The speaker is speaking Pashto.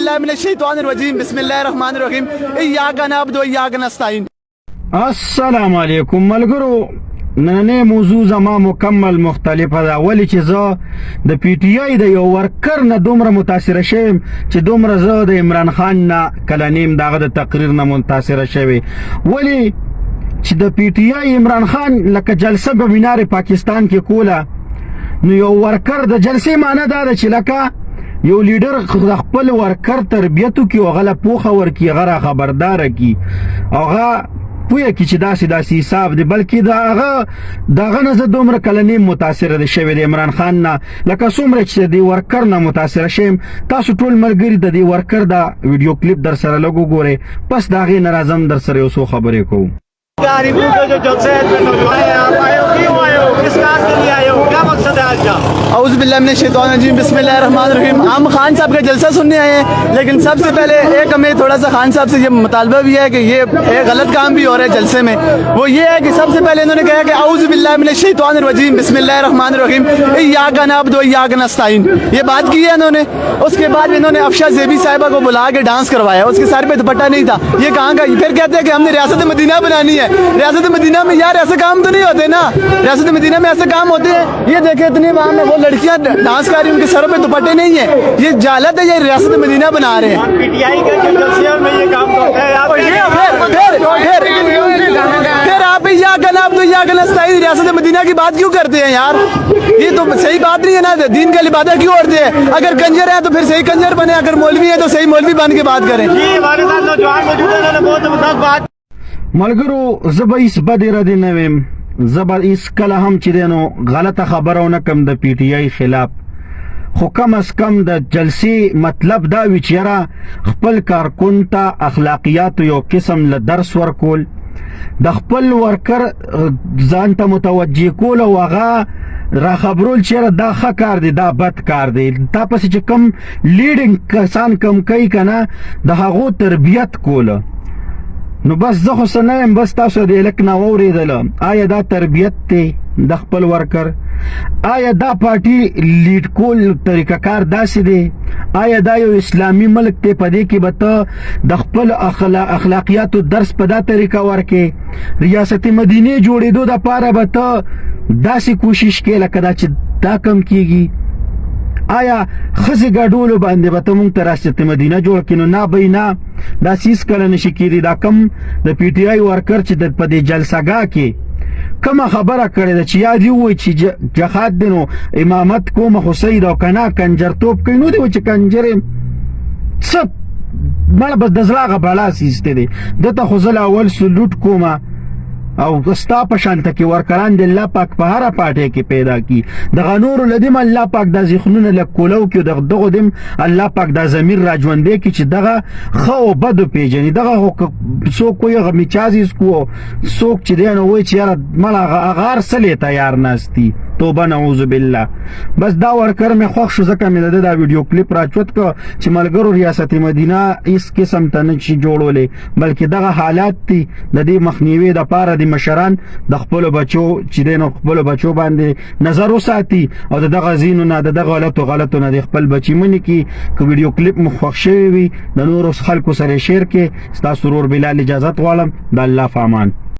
बिल्लाहि मिनश शैतानिर रजीम बिस्मिल्लाहिर रहमानिर रहीम इय्याका नअबुदु व इय्याका नस्तईन। السلام علیکم ملګرو. نننې موضوع زما مکمل مختلفه ده، ولې چې زه د پی ټی آی د یو ورکر نه دومره متاثره شوم چې دومره زه د عمران خان نه کله نیم دغه د تقریر نه متاثره شوی. ولې چې د پی ټی آی عمران خان لکه جلسه په مینار پاکستان کې کوله، نو یو ورکر د جلسې معنی دا ده چې لکه یو لیډر خپل ورکر تربیتو کې او غلا پوخه ورکی غره خبردار کی اوغه پوهه کې چې داسې حساب دی، بلکې دغه نه زه دومره کلنې متاثره دی شوی د عمران خان نه لکه څومره چې د ورکر نه متاثره شیم. تاسو ټول ملګري د دې ورکر دا ویډیو کلیپ در سره لګو ګورئ، پس د هغې نه راځم در سره یو څو خبرې کوو. औज़ु बिल्लाहि मिनश शैतानिर रजीम बिस्मिल्लाहिर रहमानिर रहीम। हम खान साहब का जलसा सुनने आए हैं, लेकिन सबसे पहले एक हमें थोड़ा सा खान साहब से ये मुतालबा भी है कि ये एक गलत काम भी हो रहा है जलसे में। वो ये है कि सबसे पहले इन्होंने कहा कि औज़ु बिल्लाहि मिनश शैतानिर रजीम बिस्मिल्लाहिर रहमानिर रहीम इय्याका नअबुदु व इय्याका नस्तईन, ये बात की है इन्होंने। उसके बाद इन्होंने अफशा ज़ेबी साहिबा को बुला के डांस करवाया, उसके सर पे दुपट्टा नहीं था। ये कहाँ का? फिर कहते हैं कि हमने रियासत मदीना बनानी है। रियासत मदीना में यार ऐसे काम तो नहीं होते ना, रियासत मदीना में ऐसे काम होते हैं। ये देखे इतनी वहाँ में वो लड़कियाँ डांस कर रही, उनके सरों पे दुपट्टे नहीं है। ये जालत है, ये रियासत मदीना बना रहे हैं। पीटीआई का जो जलसिया में ये काम होता है, फिर आप इय्याका नअबुदु व इय्याका नस्तईन रियासत मदीना की बात क्यों करते हैं यार? ये तो सही बात नहीं है ना। दीन के लिबादा क्यों ओढ़ते हैं? अगर कंजर है तो फिर सही कंजर बने, अगर मौलवी है तो सही मौलवी बन के बात करें। जी हमारे साथ नौजवान मौजूद है, उन्होंने बहुत जबरदस्त बात। ملګرو زه به هیڅ بدې ردې نه ویم، زه به هیڅ کله هم چې دی نو غلطه خبره ونه کړم د پی ټی آی خلاف، خو کم از کم د جلسې مطلب دا وي چې یاره خپل کارکون ته اخلاقیاتو یو قسم له درس ورکول، د خپل ورکر ځان ته متوجه کول او هغه را خبرول چې یاره دا ښه کار دی دا بد کار دی. تا پسې چې کم لیډینګ کسان کم کوي که نه د هغو تربیت کوله، نو بس زه خو څه نه یم، بس تاسو د هلک نه واورېدله. آیا دا تربیت دی د خپل ورکر؟ آیا دا پارټي لیډ کول طریقه کار داسې دی؟ آیا دا یو اسلامي ملک دی په دې کې به ته د خپل اخلاقیاتو درس په دا طریقه ورکې؟ ریاست مدینې جوړېدو دپاره به ته داسې کوشش کې لکه دا چې دا کم کېږي؟ آیا ښځې ګډولو باندې به ته مونږ ته ریاست مدینه جوړ کړي؟ نو نه به نه، داسې هېڅکله نشي کېدی. دا کم د پی ټی آی ورکر چې په دې جلسهګاه کې کومه خبره کړې ده چې یاد یې ووایي چې جهاد دی نو امامت کومه خو صحیح ده، او که نه کنجرتوب کوي نو دی وایي چې کنجر یم څه مړه بس د زړه هغه بلا سیستی دی. دته خو زه اول سلوټ کومه او ستا په شانته کې ورکران د الله پاک په هره پاټۍ کې پیدا کی. دغه نورو له دې الله پاک دا ذهنونه لږ کولو کړي، دغه دم الله پاک دا ضمیر را ژوندی کړي چې دغه ښه او بد وپېژني. دغه څوک وایي هغه میچازیز کو، څوک چې دی نو وایي چې یاره مړه هغه هر څه لی تیار ناست دي. توبه نعوذ بالله. بس دا ورکر مې خوښ شو ځکه مې د دا ویډیو کلیپ راچوت که چې ملګرو ریاست مدینه هیڅ قسم ته نه شي جوړولی، بلکې دغه حالات دي د دې مخنیوي دپاره د مشران د خپلو بچو چې دی نو خپلو بچو باندې نظر وساتي او د دغه ځینو نه د دغه غلطو نه د خپل بچي منې کړي. که ویډیو کلیپ مو خوښ شوی وي د نورو خلکو سره شیر کې. ستاسو ورور بلال اجازت غواړم. د الله په امان.